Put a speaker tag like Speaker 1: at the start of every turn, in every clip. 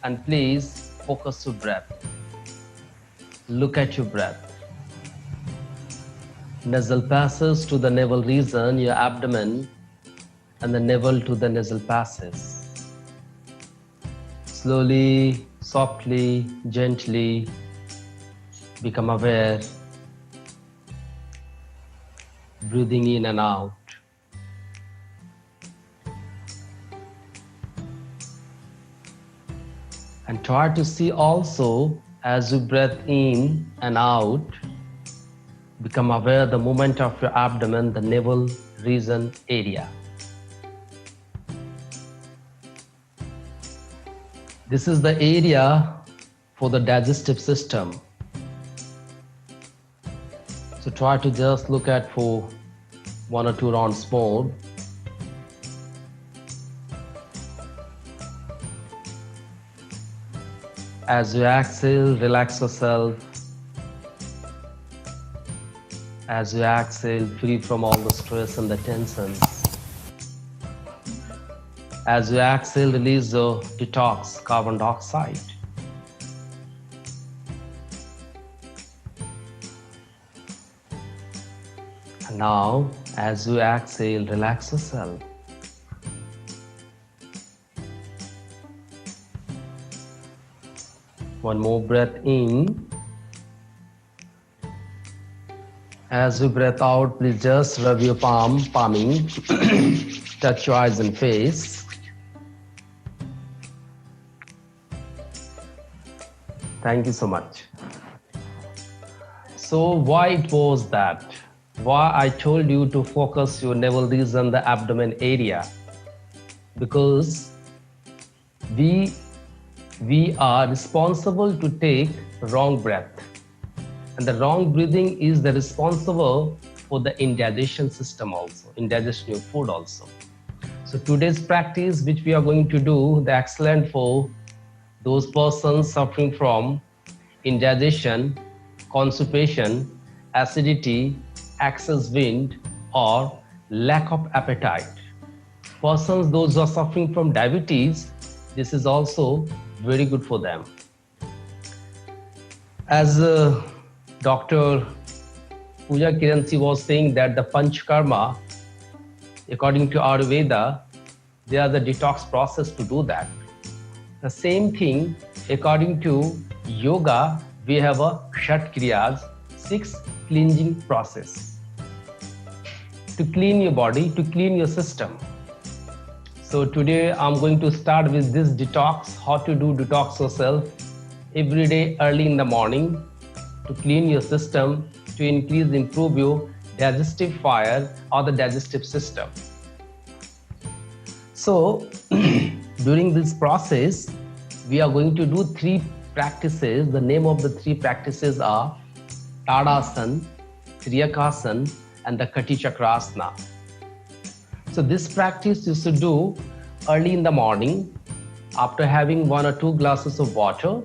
Speaker 1: and please focus your breath. Look at your breath. Nasal passes to the navel region, your abdomen, and the navel to the nasal passes. Slowly, softly, gently become aware, breathing in and out. And try to see also as you breathe in and out, become aware the movement of your abdomen, the navel region area. This is the area for the digestive system. So try to just look at for 1 or 2 rounds more. As you exhale, relax yourself. As you exhale, free from all the stress and the tensions. As you exhale, release the detox carbon dioxide. And now, as you exhale, relax yourself. One more breath in. As you breathe out, please just rub your palming, touch your eyes and face. Thank you so much. So why it was that? Why I told you to focus your navel region, the abdomen area? Because we are responsible to take wrong breath. And the wrong breathing is the responsible for the indigestion system also, indigestion of food also. So today's practice, which we are going to do, the excellent for those persons suffering from indigestion, constipation, acidity, excess wind, or lack of appetite. Persons, those who are suffering from diabetes, this is also very good for them. As Dr. Pooja Kiransi was saying that the Panchakarma, according to Ayurveda, they are the detox process to do that. The same thing, according to yoga, we have a Shat Kriyas, 6 cleansing process. To clean your body, to clean your system. So today I'm going to start with this detox, how to do detox yourself every day early in the morning to clean your system, to increase, improve your digestive fire or the digestive system. So during this process, we are going to do 3 practices. The name of the 3 practices are Tadasana, Triakasana, and the Kati Chakrasana. So this practice you should do early in the morning after having 1 or 2 glasses of water,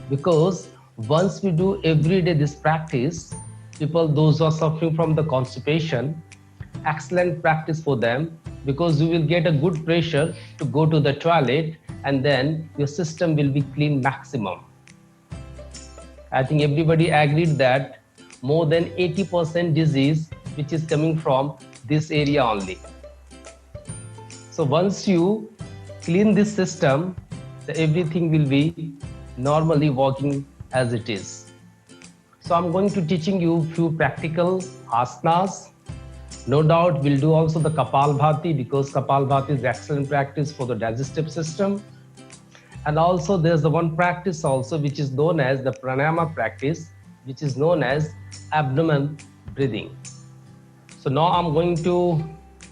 Speaker 1: because once we do every day this practice, people, those who are suffering from the constipation, excellent practice for them, because you will get a good pressure to go to the toilet and then your system will be clean maximum. I think everybody agreed that more than 80% disease which is coming from this area only. So once you clean this system, everything will be normally working as it is. So I'm going to teaching you few practical asanas. No doubt we'll do also the Kapalbhati, because Kapalbhati is excellent practice for the digestive system. And also there's the one practice also which is known as the pranayama practice, which is known as abdomen breathing. So now I'm going to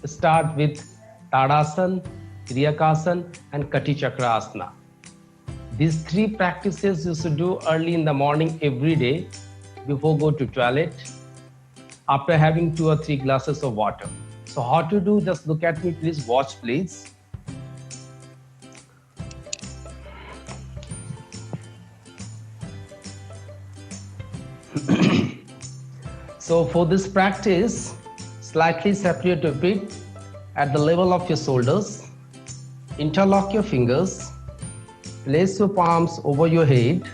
Speaker 1: start with Tadasana, Triakasana, and Kati Chakrasana. These 3 practices you should do early in the morning every day before go to toilet, after having 2 or 3 glasses of water. So how to do, just look at me please, watch please. So for this practice, slightly separate your feet at the level of your shoulders, interlock your fingers, Place your palms over your head,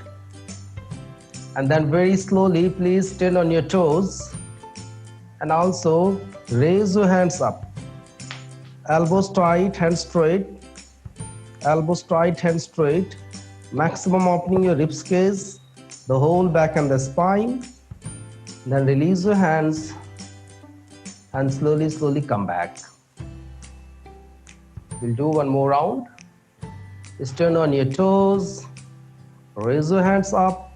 Speaker 1: and then very slowly please stand on your toes, and also raise your hands up. Elbows tight, hands straight. Elbows tight, hands straight. Maximum opening your rib cage, the whole back and the spine. Then release your hands and slowly come back. We'll do one more round. Stand on your toes, raise your hands up,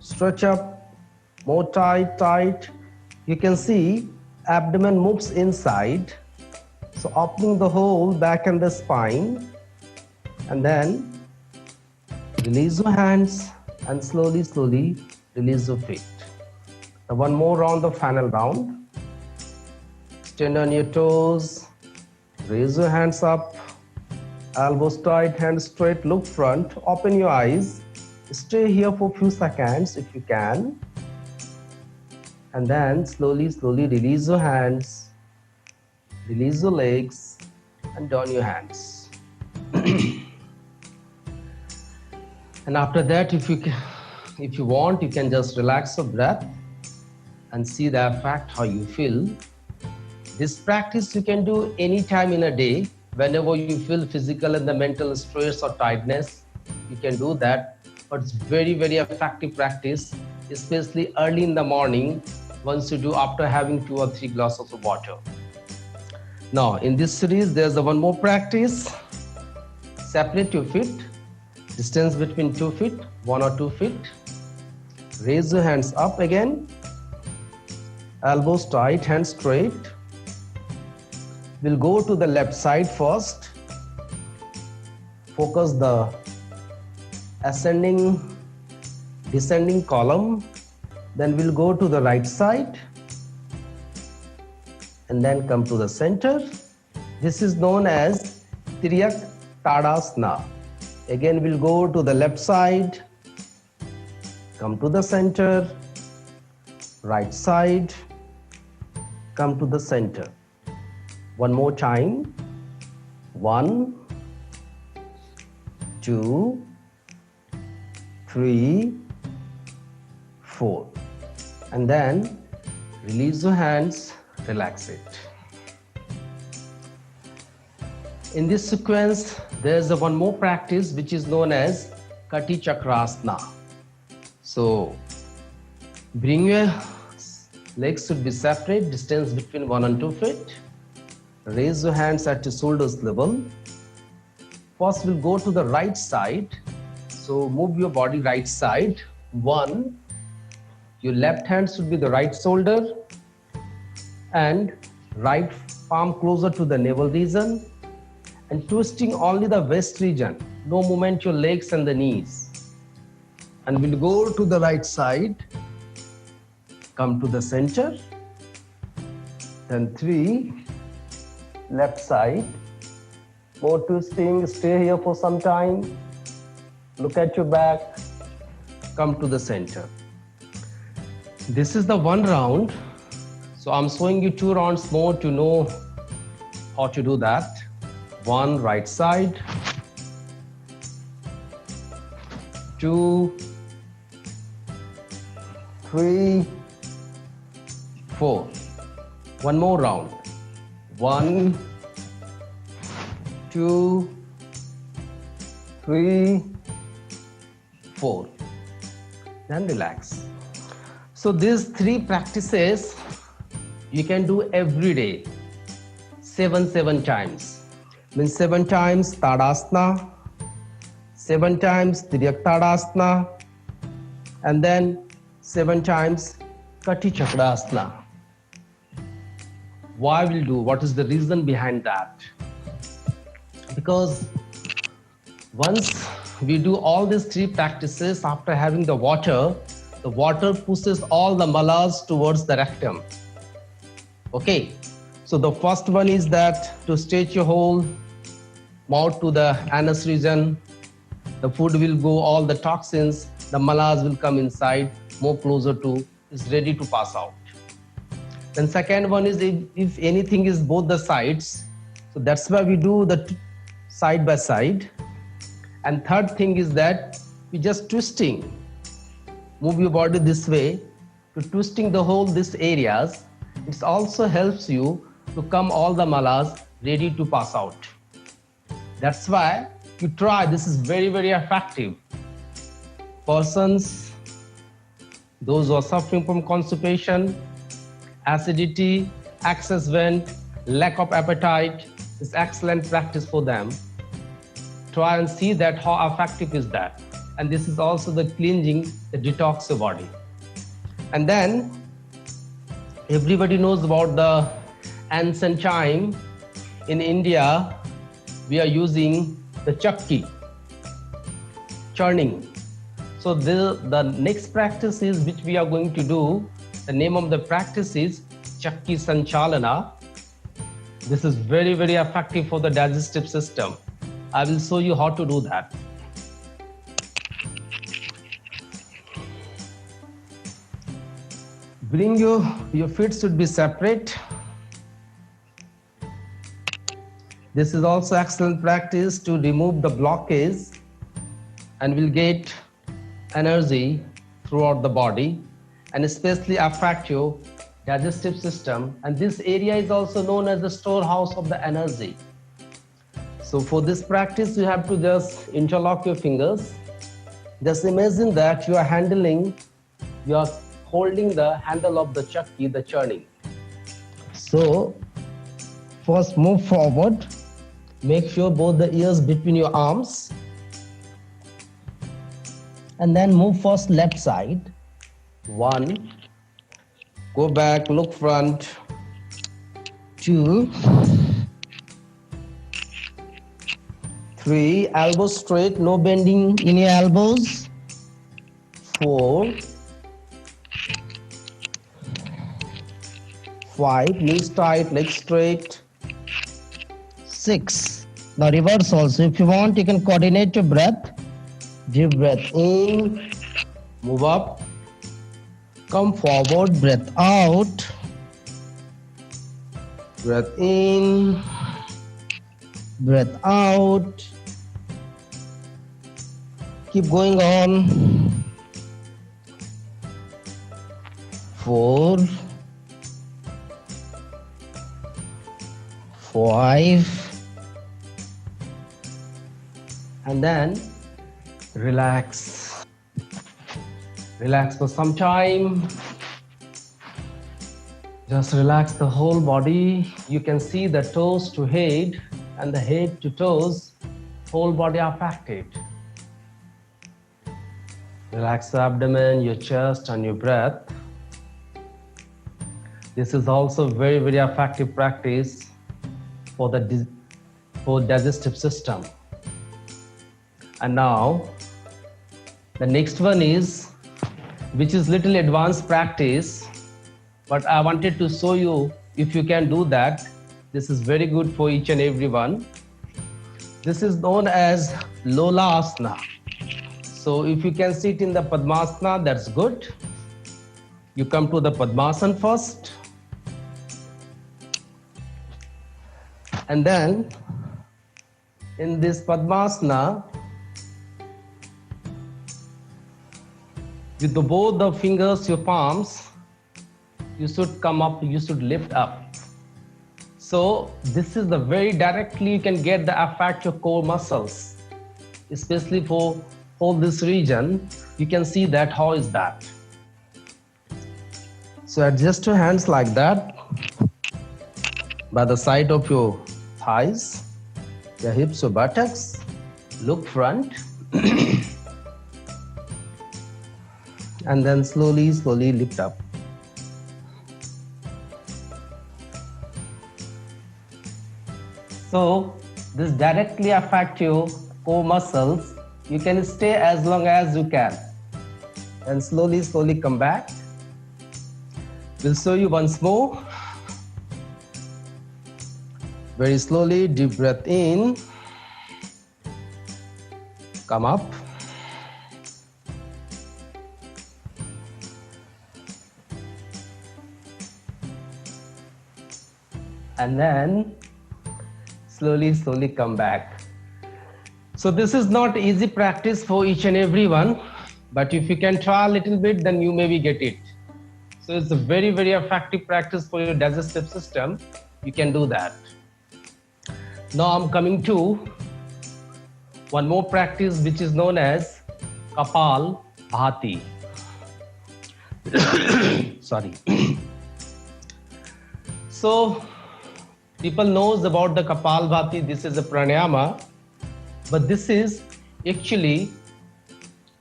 Speaker 1: stretch up, more tight. You can see abdomen moves inside, so opening the whole back and the spine, and then release your hands and slowly release your feet. So one more round, the final round. Stand on your toes, raise your hands up, elbows tight, hands straight, look front, open your eyes, stay here for a few seconds if you can, and then slowly release your hands, release your legs, and down your hands. And after that, if you want, you can just relax your breath and see the effect, how you feel. This practice you can do anytime in a day. Whenever you feel physical and the mental stress or tiredness, you can do that. But it's very effective practice, especially early in the morning, once you do after having 2 or 3 glasses of water. Now in this series, there's one more practice. Separate your feet, distance between 2 feet, 1 or 2 feet. Raise your hands up again, elbows tight, hands straight. We'll go to the left side first. Focus the ascending, descending column. Then we'll go to the right side and then come to the center. This is known as Triyak Tadasana. Again, we'll go to the left side, come to the center, right side, come to the center. One more time. 1, 2, 3, 4. And then release your hands, relax it. In this sequence, there's one more practice which is known as Kati Chakrasana. So bring your legs should be separate, distance between 1 and 2 feet. Raise your hands at your shoulders level. First we'll go to the right side. So move your body right side. 1, your left hand should be the right shoulder and right palm closer to the navel region, and twisting only the waist region. No movement your legs and the knees. And we'll go to the right side, come to the center, then 3, left side, more twisting, stay here for some time, look at your back, come to the center. This is the one round, so I'm showing you 2 rounds more to know how to do that. 1, right side, 2, 3, 4. One more round. 1, 2, 3, 4. Then relax. So these 3 practices you can do every day, 7 times. Means 7 times Tadasana, 7 times Triyak Tadasana, and then 7 times Kati Chakrasana. Why we'll do? What is the reason behind that? Because once we do all these 3 practices after having the water pushes all the malas towards the rectum. Okay, so the first one is that to stretch your whole mouth to the anus region. The food will go, all the toxins, the malas will come inside, more closer to, is ready to pass out. Then second one is if anything is both the sides, so that's why we do the side by side. And third thing is that you just twisting. Move your body this way to twisting the whole these areas. It also helps you to come all the malas ready to pass out. That's why you try. This is very, very effective. Persons, those who are suffering from constipation, acidity, excess vent, lack of appetite, is excellent practice for them. Try and see that how effective is that. And this is also the cleansing, the detox your body. And then everybody knows about the ancient time. In India, we are using the chakki, churning. So the next practice is which we are going to do. The name of the practice is Chakki Sanchalana. This is very, very effective for the digestive system. I will show you how to do that. Bring your feet should be separate. This is also excellent practice to remove the blockage and will get energy throughout the body and especially affect your digestive system. And this area is also known as the storehouse of the energy. So for this practice, you have to just interlock your fingers. Just imagine that you are holding the handle of the chakki, the churning. So first move forward. Make sure both the ears between your arms. And then move first left side. 1. Go back, look front. 2. 3. Elbows straight, no bending in your elbows. 4. 5. Knees tight, legs straight. 6. Now reverse also. If you want, you can coordinate your breath. Deep breath in, move up, come forward, breath out, breath in, breath out. Keep going on. 4, 5, and then relax. Relax for some time. Just relax the whole body. You can see the toes to head and the head to toes, whole body affected. Relax the abdomen, your chest and your breath. This is also very, very effective practice for the digestive system. And now the next one is, which is little advanced practice, but I wanted to show you if you can do that. This is very good for each and every one. This is known as Lola Asana. So if you can sit in the Padmasana, that's good. You come to the Padmasana first. And then in this Padmasana, with both the fingers, your palms, you should come up, you should lift up. So this is the very directly you can get the effect your core muscles, especially for this region. You can see that how is that. So adjust your hands like that by the side of your thighs, your hips or buttocks. Look front. And then slowly, slowly lift up. So this directly affects your core muscles. You can stay as long as you can. And slowly, slowly come back. We'll show you once more. Very slowly, deep breath in. Come up. And then slowly, slowly come back. So this is not easy practice for each and everyone, but if you can try a little bit, then you maybe get it. So it's a very, very effective practice for your digestive system. You can do that. Now I'm coming to one more practice which is known as Kapal Bhati. Sorry. So people knows about the Kapal Bhati. This is a pranayama, but this is actually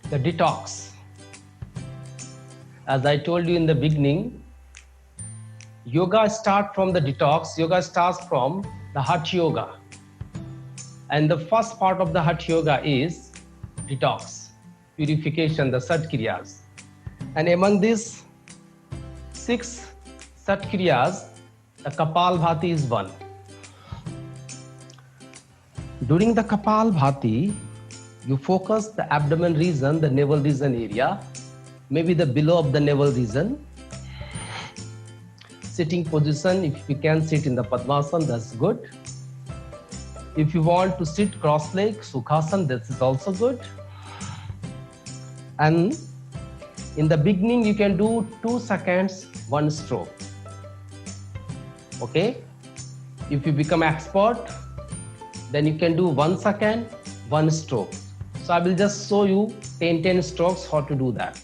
Speaker 1: the detox. As I told you in the beginning, yoga starts from the detox. Yoga starts from the Hatha Yoga. And the first part of the Hatha Yoga is detox, purification, the Satkriyas. And among these 6 Satkriyas, the Kapal Bhati is one. During the Kapal Bhati, you focus the abdomen region, the navel region area, maybe the below of the navel region. Sitting position, if you can sit in the Padmasana, that's good. If you want to sit cross-leg, Sukhasana, that is also good. And in the beginning, you can do 2 seconds, 1 stroke. Okay? If you become expert, then you can do 1 second, 1 stroke. So I will just show you 10 strokes how to do that.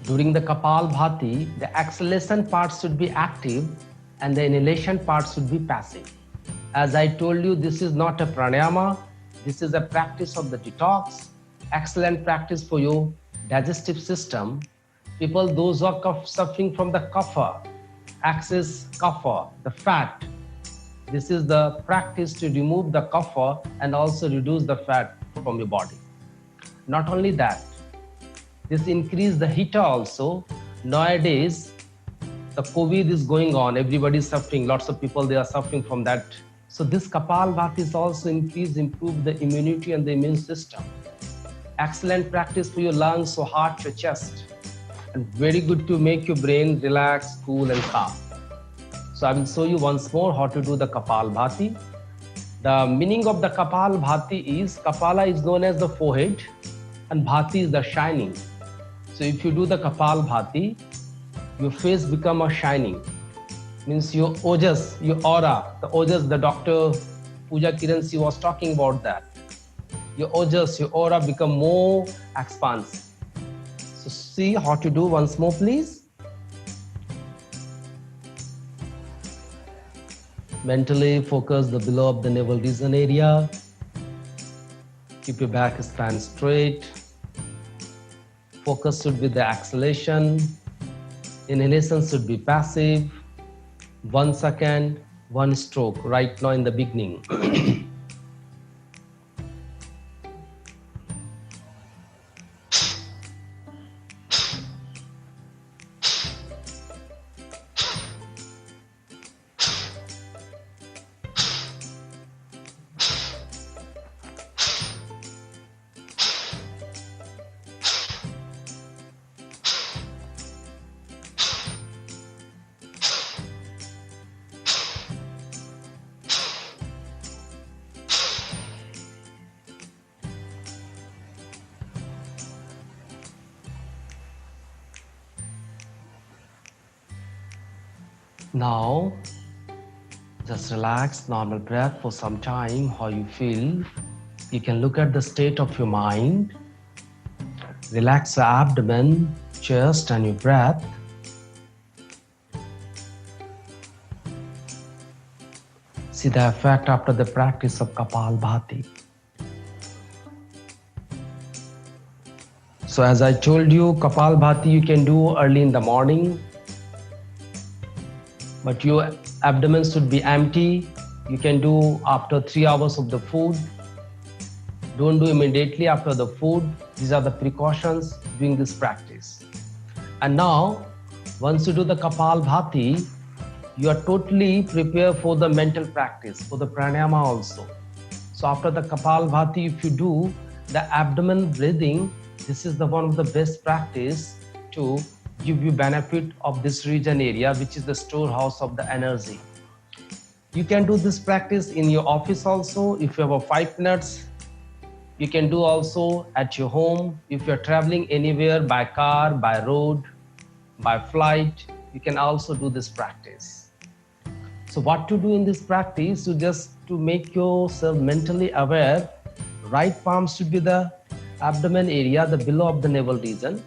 Speaker 1: During the Kapal Bhati, the exhalation part should be active and the inhalation part should be passive. As I told you, this is not a pranayama. This is a practice of the detox. Excellent practice for your digestive system. People, those who are suffering from the kapha, excess kapha, the fat, this is the practice to remove the kapha and also reduce the fat from your body. Not only that, this increase the hita also. Nowadays, the COVID is going on. Everybody is suffering. Lots of people, they are suffering from that. So this Kapal Bhati is also improve the immunity and the immune system. Excellent practice for your lungs, your heart, your chest. And very good to make your brain relax, cool and calm. So I will show you once more how to do the Kapal Bhati. The meaning of the Kapal Bhati is, Kapala is known as the forehead and Bhati is the shining. So if you do the Kapal Bhati, your face become a shining. Means your ojas, your aura, the ojas, the Dr. Pooja Kiran, she was talking about that. Your ojas, your aura become more expansive. So see how to do once more, please. Mentally focus the below of the navel region area. Keep your back spine straight. Focus should be the exhalation. Inhalation should be passive. 1 second, 1 stroke right now in the beginning. Now, just relax, normal breath for some time, how you feel. You can look at the state of your mind. Relax the abdomen, chest and your breath. See the effect after the practice of Kapal Bhati. So as I told you, Kapalbhati you can do early in the morning, but your abdomen should be empty. You can do after 3 hours of the food. Don't do immediately after the food. These are the precautions during this practice. And now, once you do the Kapalbhati, you are totally prepared for the mental practice, for the pranayama also. So after the Kapalbhati, if you do the abdomen breathing, this is the one of the best practice to give you benefit of this region area, which is the storehouse of the energy. You can do this practice in your office also. If you have 5 minutes, you can do also at your home. If you're traveling anywhere by car, by road, by flight, you can also do this practice. So what to do in this practice? You just to make yourself mentally aware, right palm should be the abdomen area, the below of the navel region.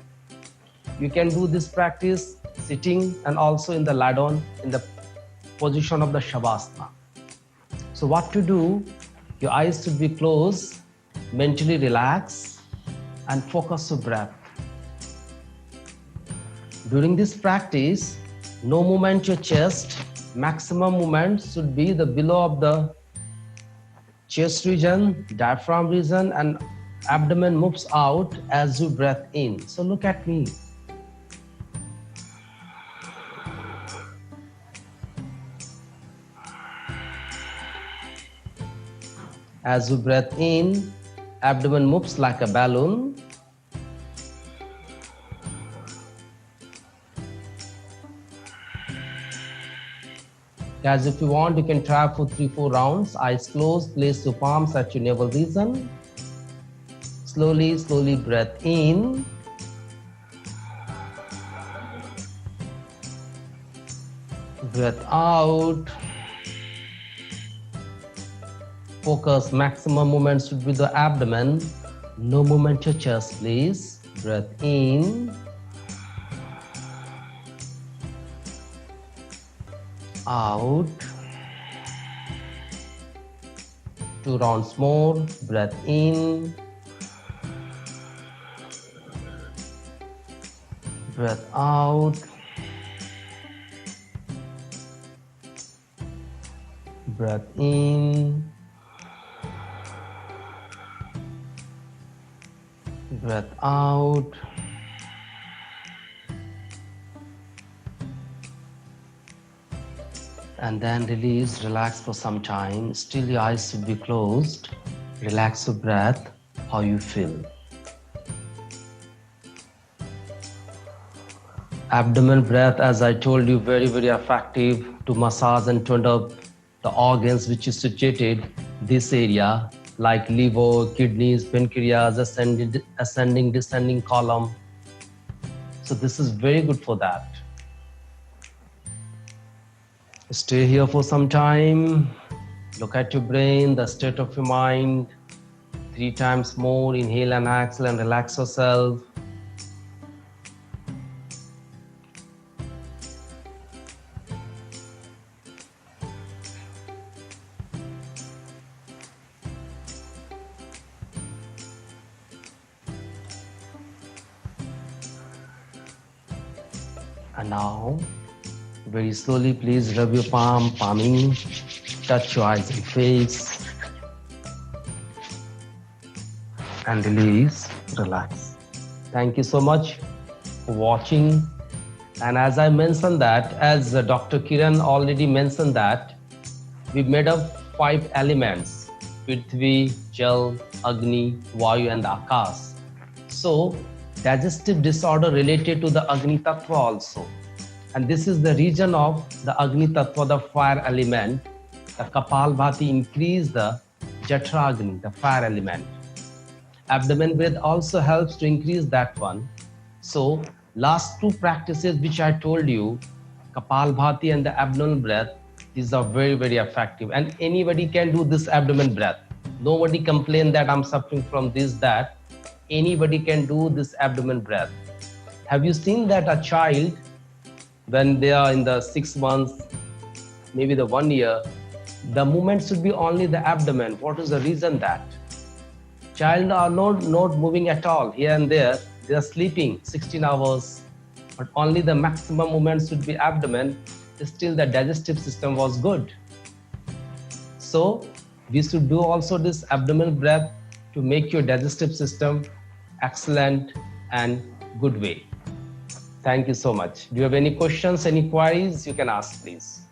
Speaker 1: You can do this practice sitting and also in the lie down in the position of the Shavasana. So what to do? Your eyes should be closed, mentally relax and focus your breath. During this practice, no movement your chest. Maximum movement should be the below of the chest region, diaphragm region, and abdomen moves out as you breathe in. So look at me. As you breathe in, abdomen moves like a balloon. As if you want, you can try for 3-4 rounds. Eyes closed, place your palms at your navel region. Slowly, slowly breathe in. Breathe out. Focus, maximum movement should be the abdomen. No movement your chest, please. Breathe in. Out. 2 rounds more. Breath in. Breath out. Breath in. Breath out. And then release, relax for some time. Still your eyes should be closed. Relax your breath, how you feel. Abdomen breath, as I told you, very, very effective to massage and turn up the organs which is situated this area, like liver, kidneys, pancreas, ascending, descending column. So this is very good for that. Stay here for some time. Look at your brain, the state of your mind. 3 times more. Inhale and exhale and relax yourself. And now, very slowly, please rub your palming, touch your eyes and face, and release, relax. Thank you so much for watching. And as I mentioned that, as Dr. Kiran already mentioned that, we made up 5 elements: Prithvi, Jal, Agni, Vayu, and Akash. So, digestive disorder related to the Agni Tattva also. And this is the region of the Agni Tattva, the fire element. The Kapalbhati increase the Jatragni, the fire element. Abdomen breath also helps to increase that one. So last 2 practices which I told you, Kapalbhati and the abdomen breath, these are very, very effective. And anybody can do this abdomen breath. Nobody complain that I'm suffering from this, that. Anybody can do this abdomen breath. Have you seen that a child, when they are in the 6 months, maybe the 1 year, the movement should be only the abdomen? What is the reason that? Child are not moving at all here and there. They are sleeping 16 hours, but only the maximum movement should be abdomen. Still the digestive system was good. So we should do also this abdominal breath to make your digestive system excellent and good way. Thank you so much. Do you have any questions, any queries? You can ask, please.